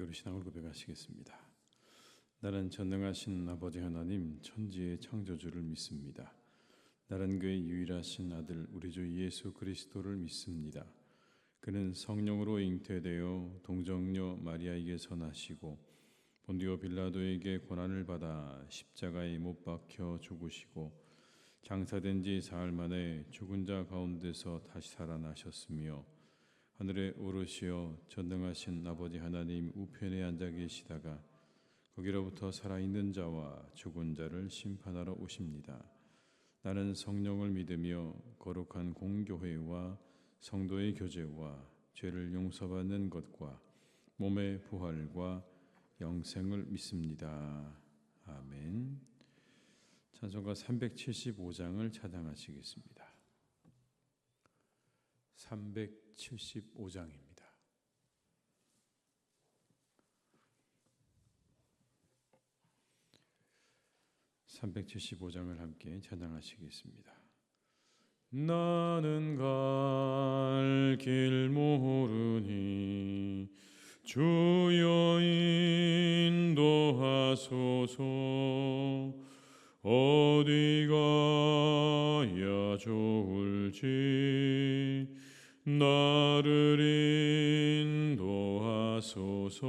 함께 우리 신앙을 고백하시겠습니다. 나는 전능하신 아버지 하나님 천지의 창조주를 믿습니다. 나는 그의 유일하신 아들 우리 주 예수 그리스도를 믿습니다. 그는 성령으로 잉태되어 동정녀 마리아에게서 나시고 본디오 빌라도에게 고난을 받아 십자가에 못 박혀 죽으시고 장사된 지 사흘 만에 죽은 자 가운데서 다시 살아나셨으며 하늘에 오르시어 전능하신 아버지 하나님 우편에 앉아 계시다가 거기로부터 살아있는 자와 죽은 자를 심판하러 오십니다. 나는 성령을 믿으며 거룩한 공교회와 성도의 교제와 죄를 용서받는 것과 몸의 부활과 영생을 믿습니다. 아멘. 찬송가 375장을 찬양하시겠습니다. 375장입니다. (375장을) 함께 찬양하시겠습니다. 나는 갈 길 모르니 주여 인도하소서. 어디 가야 좋을지 나를 인도하소서.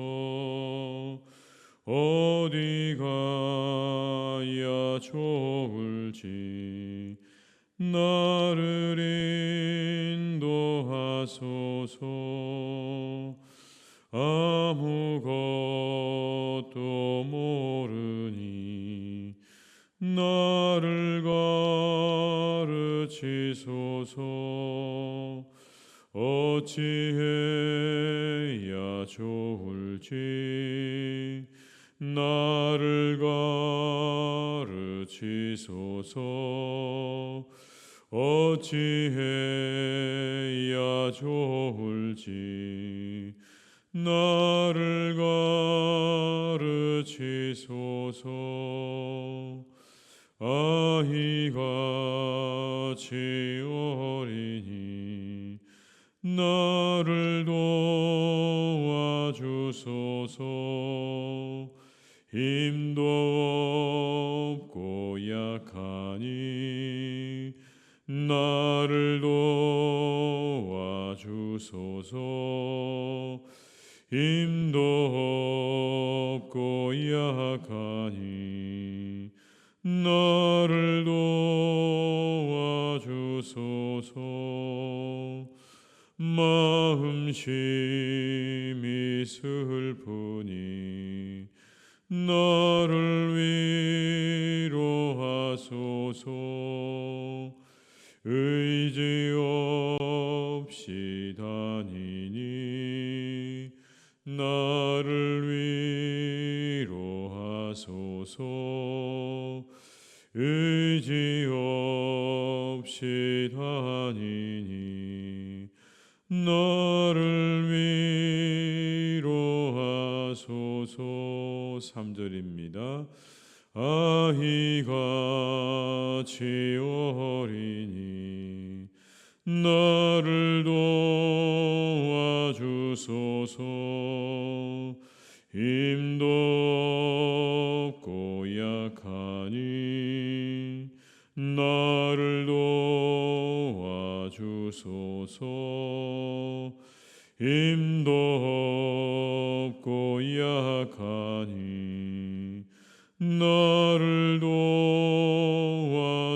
어디 가야 좋을지 나를 인도하소서. 아무것도 모르니 나를 가르치소서. 어찌해야 좋을지 나를 가르치소서. 어찌해야 좋을지 나를 가르치소서. 아이같이 어리니 나를 도와주소서. 힘도 없고 약하니 나를 도와주소서. 힘도 없고 약하니 나를 도와주소서. 마음심이 슬프니 나를 위로하소서. 의지 없이 다니니 나를 위로하소서. 의지 없이 다니니 나를 위로하소서. 3절입니다. 아이같이 어리니 나를 도와주소서. 힘도 없고 약하니 나를 도와주소서. 힘도 없고 약하니 나를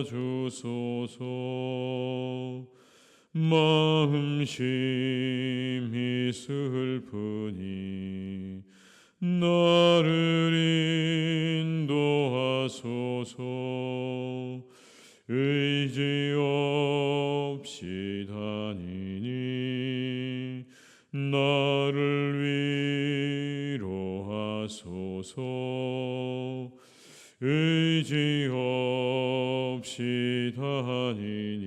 도와주소서. 마음심이 슬프니 나를 인도하소서. 의지 없이 다니니 나를 위로하소서. 의지 없이 다니니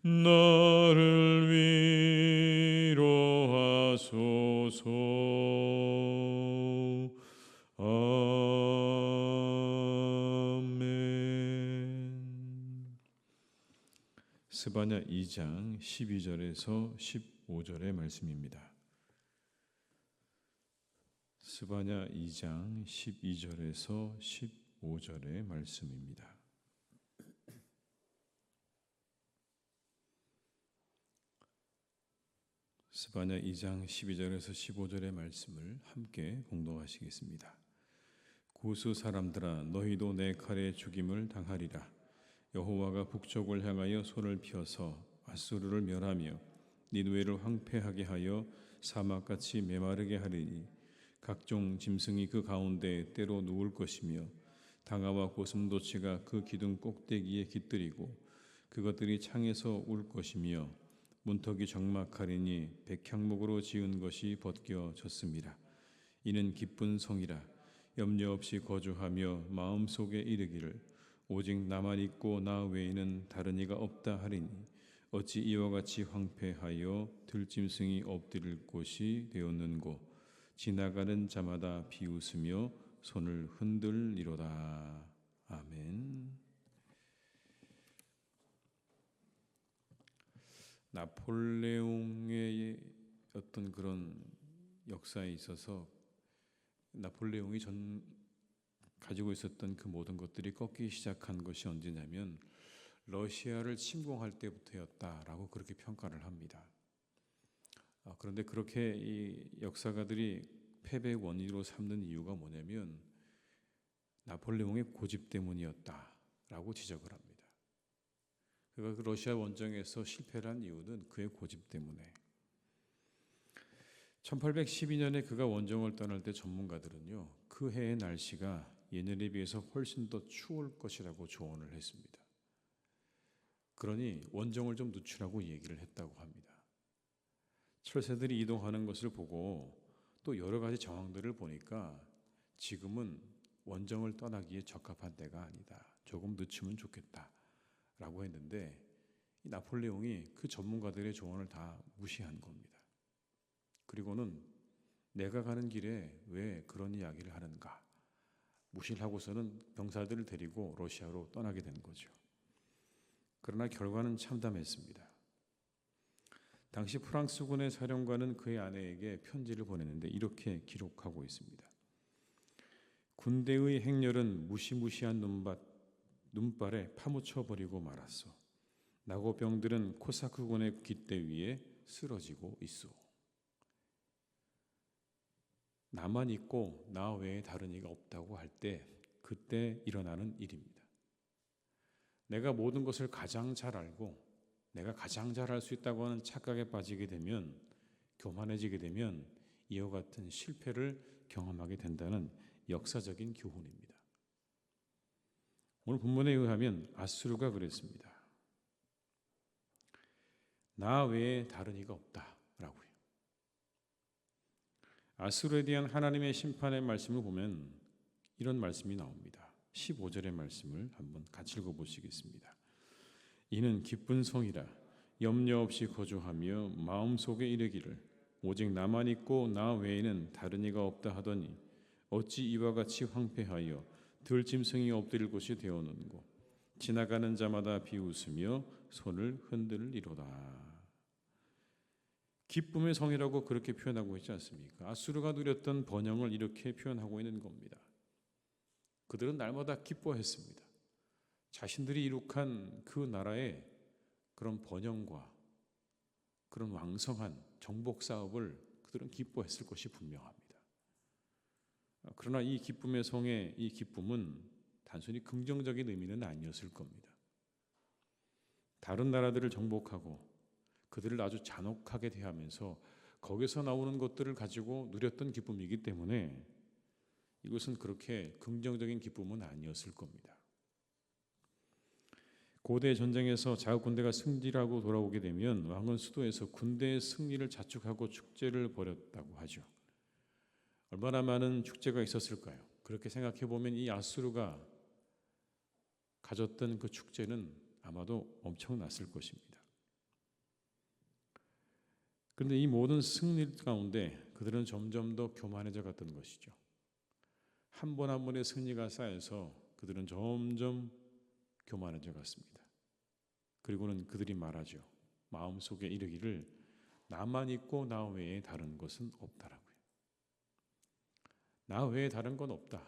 나를 위로하소서. 아멘. 스바냐 2장 12절에서 15절의 말씀입니다. 스바냐 2장 12절에서 15절의 말씀입니다. 스바냐 2장 12절에서 15절의 말씀을 함께 공독하시겠습니다. 구스 사람들아, 너희도 내 칼에 죽임을 당하리라. 여호와가 북쪽을 향하여 손을 펴서 아수르를 멸하며 니느웨를 황폐하게 하여 사막같이 메마르게 하리니 각종 짐승이 그 가운데 때로 누울 것이며 당아와 고슴도치가 그 기둥 꼭대기에 깃들이고 그것들이 창에서 울 것이며 문턱이 적막하리니 백향목으로 지은 것이 벗겨졌습니다. 이는 기쁜 성이라. 염려 없이 거주하며 마음속에 이르기를 오직 나만 있고 나 외에는 다른 이가 없다 하리니 어찌 이와 같이 황폐하여 들짐승이 엎드릴 곳이 되었는고 지나가는 자마다 비웃으며 손을 흔들리로다. 아멘. 나폴레옹의 어떤 그런 역사에 있어서 나폴레옹이 가지고 있었던 그 모든 것들이 꺾이기 시작한 것이 언제냐면 러시아를 침공할 때부터였다라고 그렇게 평가를 합니다. 그런데 그렇게 이 역사가들이 패배의 원인으로 삼는 이유가 뭐냐면 나폴레옹의 고집 때문이었다라고 지적을 합니다. 그가 그 러시아 원정에서 실패를 한 이유는 그의 고집 때문에. 1812년에 그가 원정을 떠날 때 전문가들은요, 그 해의 날씨가 예년에 비해서 훨씬 더 추울 것이라고 조언을 했습니다. 그러니 원정을 좀 늦추라고 얘기를 했다고 합니다. 철새들이 이동하는 것을 보고 또 여러 가지 정황들을 보니까 지금은 원정을 떠나기에 적합한 때가 아니다. 조금 늦추면 좋겠다라고 했는데 이 나폴레옹이 그 전문가들의 조언을 다 무시한 겁니다. 그리고는 내가 가는 길에 왜 그런 이야기를 하는가 무시를 하고서는 병사들을 데리고 러시아로 떠나게 된 거죠. 그러나 결과는 참담했습니다. 당시 프랑스군의 사령관은 그의 아내에게 편지를 보냈는데 이렇게 기록하고 있습니다. 군대의 행렬은 무시무시한 눈발에 파묻혀버리고 말았소. 나고병들은 코사크군의 깃대 위에 쓰러지고 있소. 나만 있고 나 외에 다른 이가 없다고 할 때 그때 일어나는 일입니다. 내가 모든 것을 가장 잘 알고 내가 가장 잘할 수 있다고 하는 착각에 빠지게 되면 교만해지게 되면 이와 같은 실패를 경험하게 된다는 역사적인 교훈입니다. 오늘 본문에 의하면 아수르가 그랬습니다. 나 외에 다른 이가 없다라고요. 아수르에 대한 하나님의 심판의 말씀을 보면 이런 말씀이 나옵니다. 15절의 말씀을 한번 같이 읽어보시겠습니다. 이는 기쁜 성이라. 염려 없이 거주하며 마음속에 이르기를 오직 나만 있고 나 외에는 다른 이가 없다 하더니 어찌 이와 같이 황폐하여 들짐승이 엎드릴 곳이 되었는고 지나가는 자마다 비웃으며 손을 흔들리로다. 기쁨의 성이라고 그렇게 표현하고 있지 않습니까? 아수르가 누렸던 번영을 이렇게 표현하고 있는 겁니다. 그들은 날마다 기뻐했습니다. 자신들이 이룩한 그 나라의 그런 번영과 그런 왕성한 정복 사업을 그들은 기뻐했을 것이 분명합니다. 그러나 이 기쁨의 성의 이 기쁨은 단순히 긍정적인 의미는 아니었을 겁니다. 다른 나라들을 정복하고 그들을 아주 잔혹하게 대하면서 거기서 나오는 것들을 가지고 누렸던 기쁨이기 때문에 이것은 그렇게 긍정적인 기쁨은 아니었을 겁니다. 고대 전쟁에서 자국 군대가 승리하고 돌아오게 되면 왕은 수도에서 군대의 승리를 자축하고 축제를 벌였다고 하죠. 얼마나 많은 축제가 있었을까요? 그렇게 생각해 보면 이 아수르가 가졌던 그 축제는 아마도 엄청났을 것입니다. 그런데 이 모든 승리 가운데 그들은 점점 더 교만해져 갔던 것이죠. 한 번 한 번의 승리가 쌓여서 그들은 점점 교만해져 갔습니다. 그리고는 그들이 말하죠. 마음속에 이르기를 나만 있고 나 외에 다른 것은 없다라고요. 나 외에 다른 건 없다.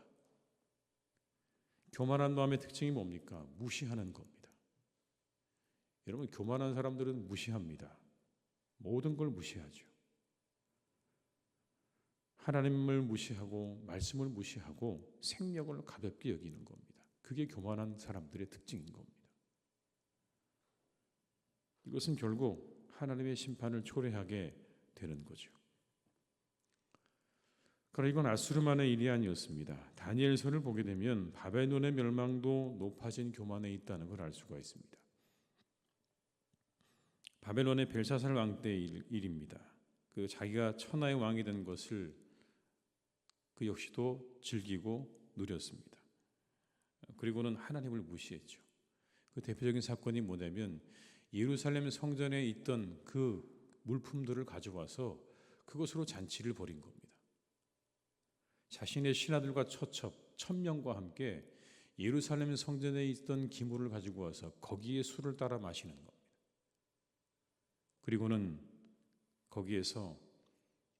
교만한 마음의 특징이 뭡니까? 무시하는 겁니다. 여러분, 교만한 사람들은 무시합니다. 모든 걸 무시하죠. 하나님을 무시하고 말씀을 무시하고 생명을 가볍게 여기는 겁니다. 그게 교만한 사람들의 특징인 겁니다. 이것은 결국 하나님의 심판을 초래하게 되는 거죠. 그러나 이건 아수르만의 일이 아니었습니다. 다니엘서를 보게 되면 바벨론의 멸망도 높아진 교만에 있다는 걸 알 수가 있습니다. 바벨론의 벨사살 왕 때의 일입니다. 그 자기가 천하의 왕이 된 것을 그 역시도 즐기고 누렸습니다. 그리고는 하나님을 무시했죠. 그 대표적인 사건이 뭐냐면 예루살렘 성전에 있던 그 물품들을 가져와서 그것으로 잔치를 벌인 겁니다. 자신의 신하들과 처첩 1000명과 함께 예루살렘 성전에 있던 기물을 가지고 와서 거기에 술을 따라 마시는 겁니다. 그리고는 거기에서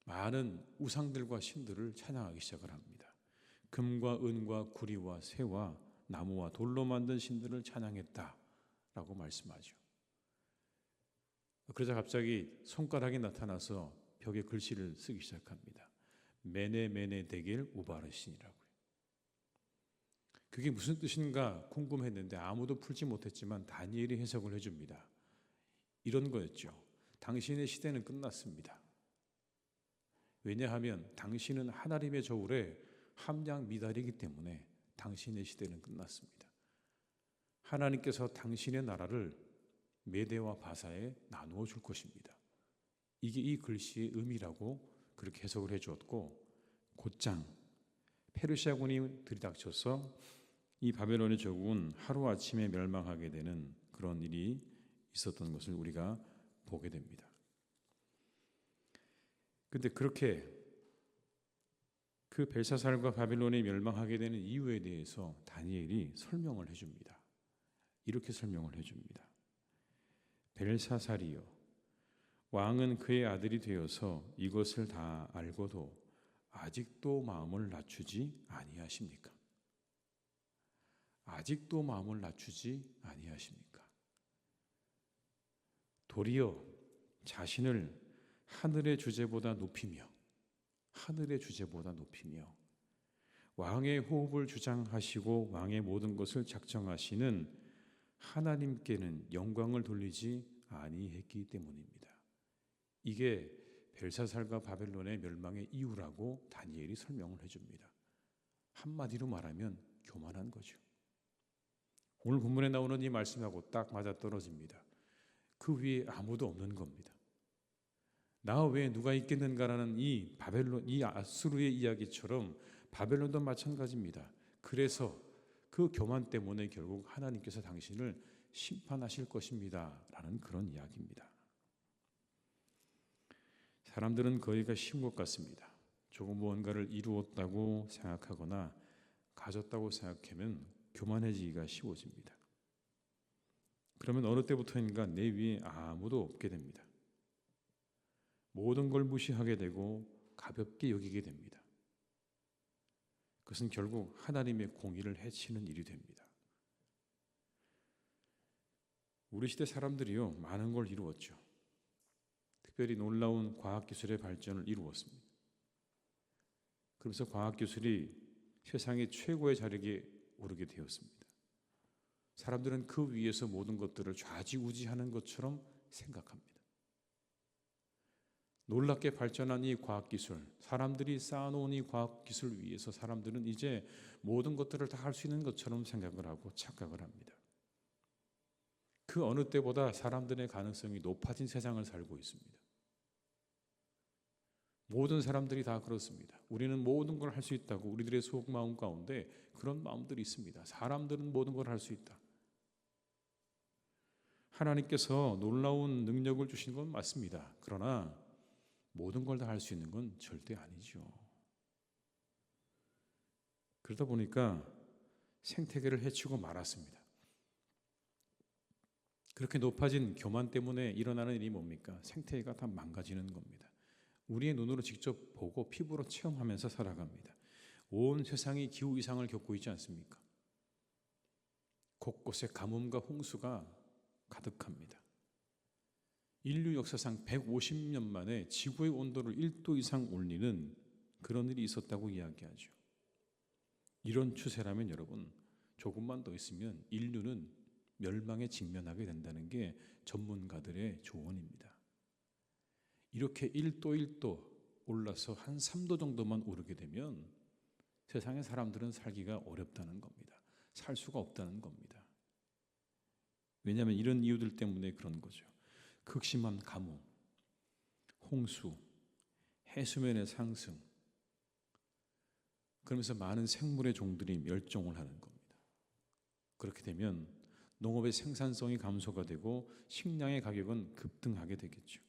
많은 우상들과 신들을 찬양하기 시작을 합니다. 금과 은과 구리와 새와 나무와 돌로 만든 신들을 찬양했다라고 말씀하죠. 그러자 갑자기 손가락이 나타나서 벽에 글씨를 쓰기 시작합니다. 메네 메네 데겔 우바르신이라고요. 그게 무슨 뜻인가 궁금했는데 아무도 풀지 못했지만 다니엘이 해석을 해줍니다. 이런 거였죠. 당신의 시대는 끝났습니다. 왜냐하면 당신은 하나님의 저울에 함량 미달이기 때문에 당신의 시대는 끝났습니다. 하나님께서 당신의 나라를 메대와 바사에 나누어 줄 것입니다. 이게 이 글씨의 의미라고 그렇게 해석을 해주었고, 곧장 페르시아군이 들이닥쳐서 이 바벨론의 제국은 하루아침에 멸망하게 되는 그런 일이 있었던 것을 우리가 보게 됩니다. 그런데 그렇게 그 벨사살과 바벨론이 멸망하게 되는 이유에 대해서 다니엘이 설명을 해줍니다. 이렇게 설명을 해줍니다. 벨사살이요, 왕은 그의 아들이 되어서 이것을 다 알고도 아직도 마음을 낮추지 아니하십니까? 아직도 마음을 낮추지 아니하십니까? 도리어 자신을 하늘의 주제보다 높이며 왕의 호흡을 주장하시고 왕의 모든 것을 작정하시는 하나님께는 영광을 돌리지 아니했기 때문입니다. 이게 벨사살과 바벨론의 멸망의 이유라고 다니엘이 설명을 해줍니다. 한마디로 말하면 교만한 거죠. 오늘 본문에 나오는 이 말씀하고 딱 맞아떨어집니다. 그 위에 아무도 없는 겁니다. 나 외에 누가 있겠는가라는 이 바벨론, 이 아수르의 이야기처럼 바벨론도 마찬가지입니다. 그래서 그 교만 때문에 결국 하나님께서 당신을 심판하실 것입니다 라는 그런 이야기입니다. 사람들은 거기가 쉬운 것 같습니다. 조금 무언가를 이루었다고 생각하거나 가졌다고 생각하면 교만해지기가 쉬워집니다. 그러면 어느 때부터인가 내 위에 아무도 없게 됩니다. 모든 걸 무시하게 되고 가볍게 여기게 됩니다. 그것은 결국 하나님의 공의를 해치는 일이 됩니다. 우리 시대 사람들이요, 많은 걸 이루었죠. 특별히 놀라운 과학기술의 발전을 이루었습니다. 그러면서 과학기술이 세상의 최고의 자리에 오르게 되었습니다. 사람들은 그 위에서 모든 것들을 좌지우지하는 것처럼 생각합니다. 놀랍게 발전한 이 과학기술, 사람들이 쌓아놓은 이 과학기술 위에서 사람들은 이제 모든 것들을 다 할 수 있는 것처럼 생각을 하고 착각을 합니다. 그 어느 때보다 사람들의 가능성이 높아진 세상을 살고 있습니다. 모든 사람들이 다 그렇습니다. 우리는 모든 걸 할 수 있다고 우리들의 속마음 가운데 그런 마음들이 있습니다. 사람들은 모든 걸 할 수 있다. 하나님께서 놀라운 능력을 주신 건 맞습니다. 그러나 모든 걸 다 할 수 있는 건 절대 아니죠. 그러다 보니까 생태계를 해치고 말았습니다. 그렇게 높아진 교만 때문에 일어나는 일이 뭡니까? 생태계가 다 망가지는 겁니다. 우리의 눈으로 직접 보고 피부로 체험하면서 살아갑니다. 온 세상이 기후 이상을 겪고 있지 않습니까? 곳곳에 가뭄과 홍수가 가득합니다. 인류 역사상 150년 만에 지구의 온도를 1도 이상 올리는 그런 일이 있었다고 이야기하죠. 이런 추세라면 여러분, 조금만 더 있으면 인류는 멸망에 직면하게 된다는 게 전문가들의 조언입니다. 이렇게 1도 1도 올라서 한 3도 정도만 오르게 되면 세상의 사람들은 살기가 어렵다는 겁니다. 살 수가 없다는 겁니다. 왜냐하면 이런 이유들 때문에 그런 거죠. 극심한 가뭄, 홍수, 해수면의 상승, 그러면서 많은 생물의 종들이 멸종을 하는 겁니다. 그렇게 되면 농업의 생산성이 감소가 되고 식량의 가격은 급등하게 되겠죠.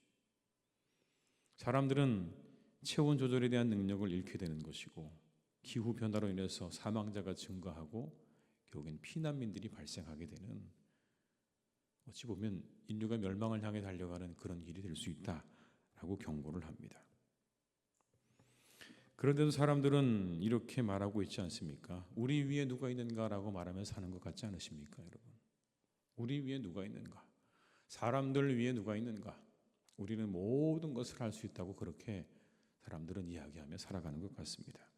사람들은 체온 조절에 대한 능력을 잃게 되는 것이고, 기후 변화로 인해서 사망자가 증가하고 결국엔 피난민들이 발생하게 되는, 어찌 보면 인류가 멸망을 향해 달려가는 그런 일이 될 수 있다라고 경고를 합니다. 그런데도 사람들은 이렇게 말하고 있지 않습니까? 우리 위에 누가 있는가라고 말하며 사는 것 같지 않으십니까, 여러분? 우리 위에 누가 있는가? 사람들 위에 누가 있는가? 우리는 모든 것을 할 수 있다고 그렇게 사람들은 이야기하며 살아가는 것 같습니다.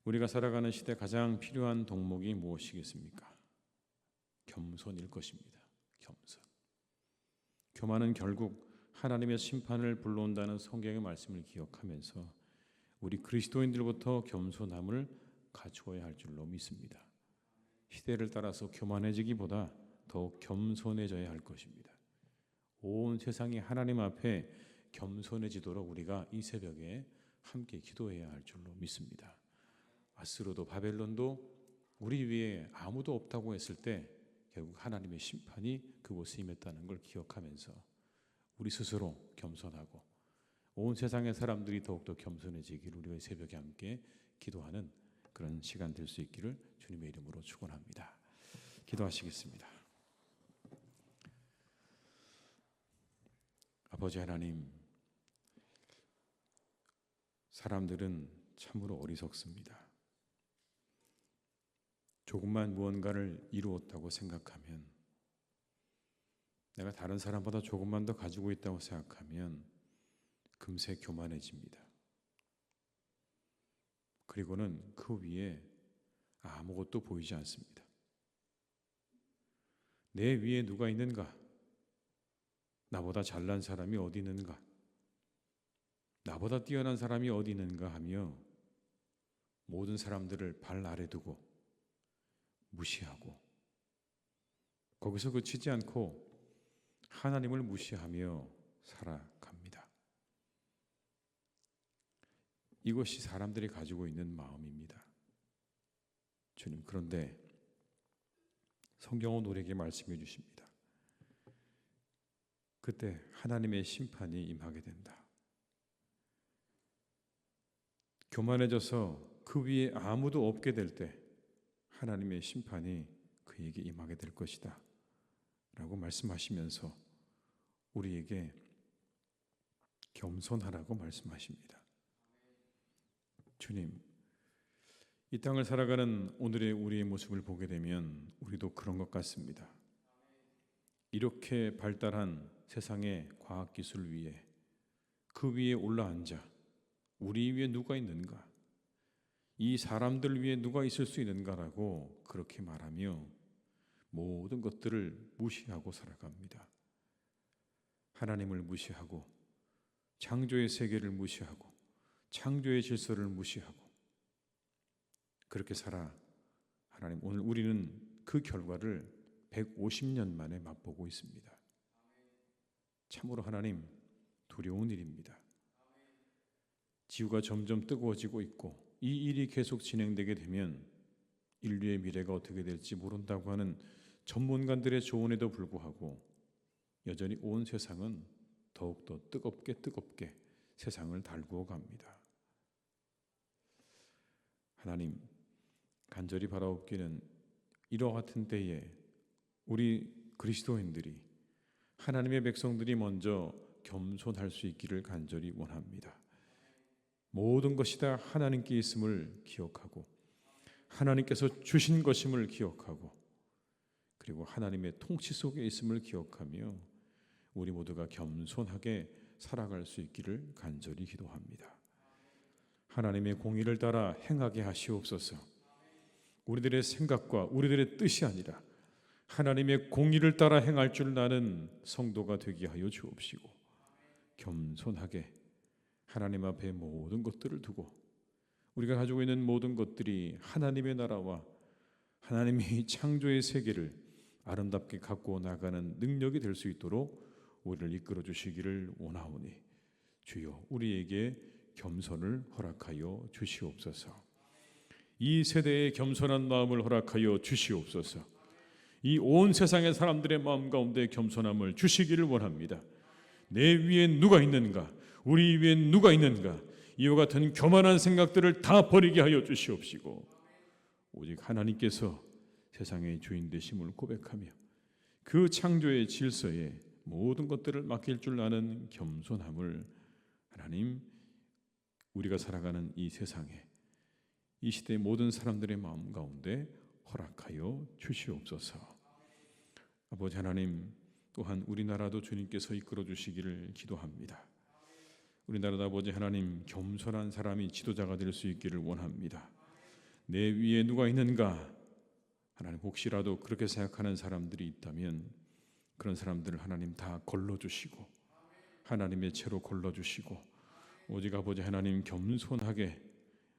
우리가 살아가는 시대 가장 필요한 덕목이 무엇이겠습니까? 겸손일 것입니다. 겸손. 교만은 결국 하나님의 심판을 불러온다는 성경의 말씀을 기억하면서 우리 그리스도인들부터 겸손함을 갖추어야 할 줄로 믿습니다. 시대를 따라서 교만해지기보다 더욱 겸손해져야 할 것입니다. 온 세상이 하나님 앞에 겸손해지도록 우리가 이 새벽에 함께 기도해야 할 줄로 믿습니다. 아스로도 바벨론도 우리 위에 아무도 없다고 했을 때 결국 하나님의 심판이 그곳에 임했다는 걸 기억하면서 우리 스스로 겸손하고 온 세상의 사람들이 더욱더 겸손해지기를 우리의 새벽에 함께 기도하는 그런 시간 될 수 있기를 주님의 이름으로 축원합니다. 기도하시겠습니다. 아버지 하나님, 사람들은 참으로 어리석습니다. 조금만 무언가를 이루었다고 생각하면, 내가 다른 사람보다 조금만 더 가지고 있다고 생각하면 금세 교만해집니다. 그리고는 그 위에 아무것도 보이지 않습니다. 내 위에 누가 있는가? 나보다 잘난 사람이 어디 있는가? 나보다 뛰어난 사람이 어디 있는가 하며 모든 사람들을 발 아래 두고 무시하고, 거기서 그치지 않고 하나님을 무시하며 살아갑니다. 이것이 사람들이 가지고 있는 마음입니다. 주님, 그런데 성경은 우리에게 말씀해 주십니다. 그때 하나님의 심판이 임하게 된다. 교만해져서 그 위에 아무도 없게 될 때 하나님의 심판이 그에게 임하게 될 것이다 라고 말씀하시면서 우리에게 겸손하라고 말씀하십니다. 주님, 이 땅을 살아가는 오늘의 우리의 모습을 보게 되면 우리도 그런 것 같습니다. 이렇게 발달한 세상의 과학기술 위에, 그 위에 올라앉아 우리 위에 누가 있는가? 이 사람들 위에 누가 있을 수 있는가라고 그렇게 말하며 모든 것들을 무시하고 살아갑니다. 하나님을 무시하고 창조의 세계를 무시하고 창조의 질서를 무시하고 그렇게 살아 하나님, 오늘 우리는 그 결과를 150년 만에 맛보고 있습니다. 참으로 하나님, 두려운 일입니다. 지구가 점점 뜨거워지고 있고 이 일이 계속 진행되게 되면 인류의 미래가 어떻게 될지 모른다고 하는 전문가들의 조언에도 불구하고 여전히 온 세상은 더욱더 뜨겁게 세상을 달구어 갑니다. 하나님, 간절히 바라옵기는 이와 같은 때에 우리 그리스도인들이, 하나님의 백성들이 먼저 겸손할 수 있기를 간절히 원합니다. 모든 것이 다 하나님께 있음을 기억하고 하나님께서 주신 것임을 기억하고 그리고 하나님의 통치 속에 있음을 기억하며 우리 모두가 겸손하게 살아갈 수 있기를 간절히 기도합니다. 하나님의 공의를 따라 행하게 하시옵소서. 우리들의 생각과 우리들의 뜻이 아니라 하나님의 공의를 따라 행할 줄 아는 성도가 되게 하여 주옵시고 겸손하게 하나님 앞에 모든 것들을 두고 우리가 가지고 있는 모든 것들이 하나님의 나라와 하나님의 창조의 세계를 아름답게 갖고 나가는 능력이 될 수 있도록 우리를 이끌어 주시기를 원하오니 주여 우리에게 겸손을 허락하여 주시옵소서. 이 세대에 겸손한 마음을 허락하여 주시옵소서. 이 온 세상의 사람들의 마음 가운데 겸손함을 주시기를 원합니다. 내 위에 누가 있는가? 우리 위에 누가 있는가? 이와 같은 교만한 생각들을 다 버리게 하여 주시옵시고 오직 하나님께서 세상의 주인 되심을 고백하며 그 창조의 질서에 모든 것들을 맡길 줄 아는 겸손함을 하나님 우리가 살아가는 이 세상에 이 시대의 모든 사람들의 마음 가운데 허락하여 주시옵소서. 아버지 하나님 또한 우리나라도 주님께서 이끌어 주시기를 기도합니다. 우리나라도 아버지 하나님 겸손한 사람이 지도자가 될 수 있기를 원합니다. 내 위에 누가 있는가? 하나님 혹시라도 그렇게 생각하는 사람들이 있다면 그런 사람들을 하나님 다 걸러주시고 하나님의 채로 걸러주시고 오직 아버지 하나님 겸손하게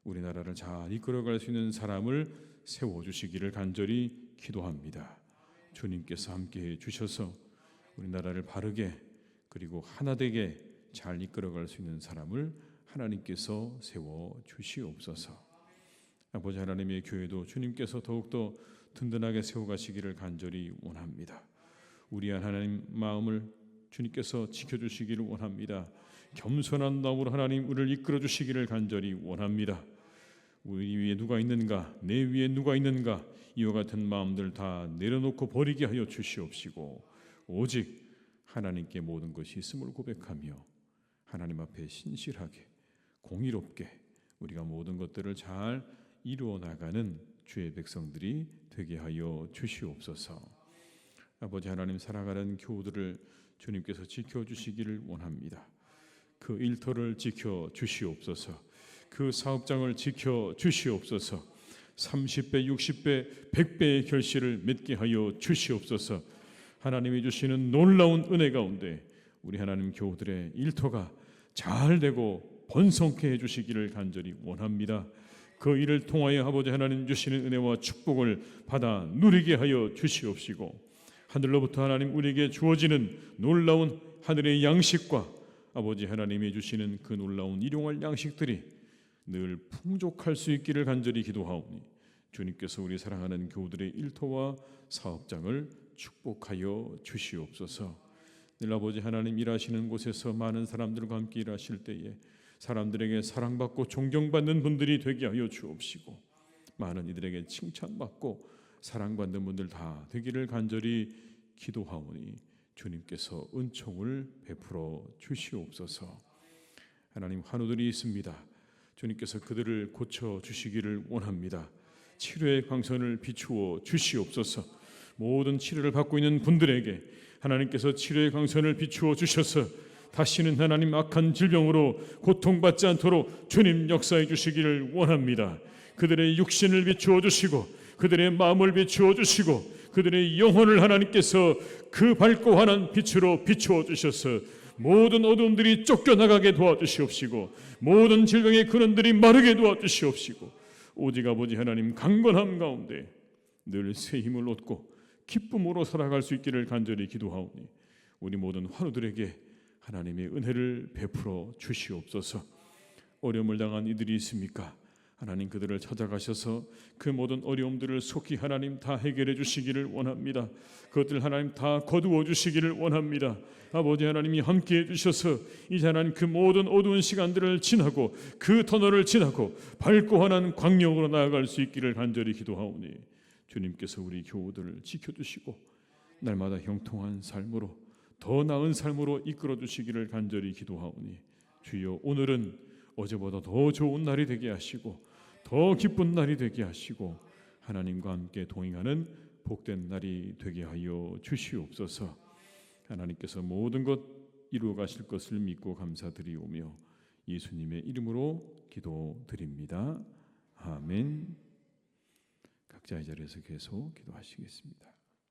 우리나라를 잘 이끌어갈 수 있는 사람을 세워주시기를 간절히 기도합니다. 주님께서 함께해 주셔서 우리나라를 바르게 그리고 하나되게 잘 이끌어갈 수 있는 사람을 하나님께서 세워주시옵소서. 아버지 하나님의 교회도 주님께서 더욱더 든든하게 세워가시기를 간절히 원합니다. 우리 하나님 마음을 주님께서 지켜주시기를 원합니다. 겸손한 마음으로 하나님 우리를 이끌어 주시기를 간절히 원합니다. 우리 위에 누가 있는가? 내 위에 누가 있는가? 이와 같은 마음들 다 내려놓고 버리게 하여 주시옵시고 오직 하나님께 모든 것이 있음을 고백하며 하나님 앞에 신실하게 공의롭게 우리가 모든 것들을 잘 이루어 나가는 주의 백성들이 되게 하여 주시옵소서. 아버지 하나님 살아가는 교우들을 주님께서 지켜주시기를 원합니다. 그 일터를 지켜주시옵소서. 그 사업장을 지켜주시옵소서. 30배, 60배, 100배의 결실을 맺게 하여 주시옵소서. 하나님이 주시는 놀라운 은혜 가운데 우리 하나님 교우들의 일터가 잘 되고 번성케 해주시기를 간절히 원합니다. 그 일을 통하여 아버지 하나님 주시는 은혜와 축복을 받아 누리게 하여 주시옵시고 하늘로부터 하나님 우리에게 주어지는 놀라운 하늘의 양식과 아버지 하나님이 주시는 그 놀라운 일용할 양식들이 늘 풍족할 수 있기를 간절히 기도하오니 주님께서 우리 사랑하는 교우들의 일터와 사업장을 축복하여 주시옵소서. 늘 아버지 하나님 일하시는 곳에서 많은 사람들과 함께 일하실 때에 사람들에게 사랑받고 존경받는 분들이 되게 하여 주옵시고 많은 이들에게 칭찬받고 사랑받는 분들 다 되기를 간절히 기도하오니 주님께서 은총을 베풀어 주시옵소서. 하나님 환우들이 있습니다. 주님께서 그들을 고쳐 주시기를 원합니다. 치료의 광선을 비추어 주시옵소서. 모든 치료를 받고 있는 분들에게 하나님께서 치료의 광선을 비추어 주셔서 다시는 하나님 악한 질병으로 고통받지 않도록 주님 역사해 주시기를 원합니다. 그들의 육신을 비추어 주시고 그들의 마음을 비추어 주시고 그들의 영혼을 하나님께서 그 밝고 환한 빛으로 비추어 주셔서 모든 어둠들이 쫓겨나가게 도와주시옵시고 모든 질병의 근원들이 마르게 도와주시옵시고 오직 아버지 하나님 강건함 가운데 늘 새 힘을 얻고 기쁨으로 살아갈 수 있기를 간절히 기도하오니 우리 모든 환우들에게 하나님의 은혜를 베풀어 주시옵소서. 어려움을 당한 이들이 있습니까? 하나님 그들을 찾아가셔서 그 모든 어려움들을 속히 하나님 다 해결해 주시기를 원합니다. 그것들 하나님 다 거두어 주시기를 원합니다. 아버지 하나님이 함께해 주셔서 이제 하나님 그 모든 어두운 시간들을 지나고 그 터널을 지나고 밝고 환한 광명으로 나아갈 수 있기를 간절히 기도하오니 주님께서 우리 교우들을 지켜주시고 날마다 형통한 삶으로 더 나은 삶으로 이끌어 주시기를 간절히 기도하오니 주여 오늘은 어제보다 더 좋은 날이 되게 하시고 더 기쁜 날이 되게 하시고 하나님과 함께 동행하는 복된 날이 되게 하여 주시옵소서. 하나님께서 모든 것 이루어 가실 것을 믿고 감사드리오며 예수님의 이름으로 기도드립니다. 아멘. 각자의 자리에서 계속 기도하시겠습니다.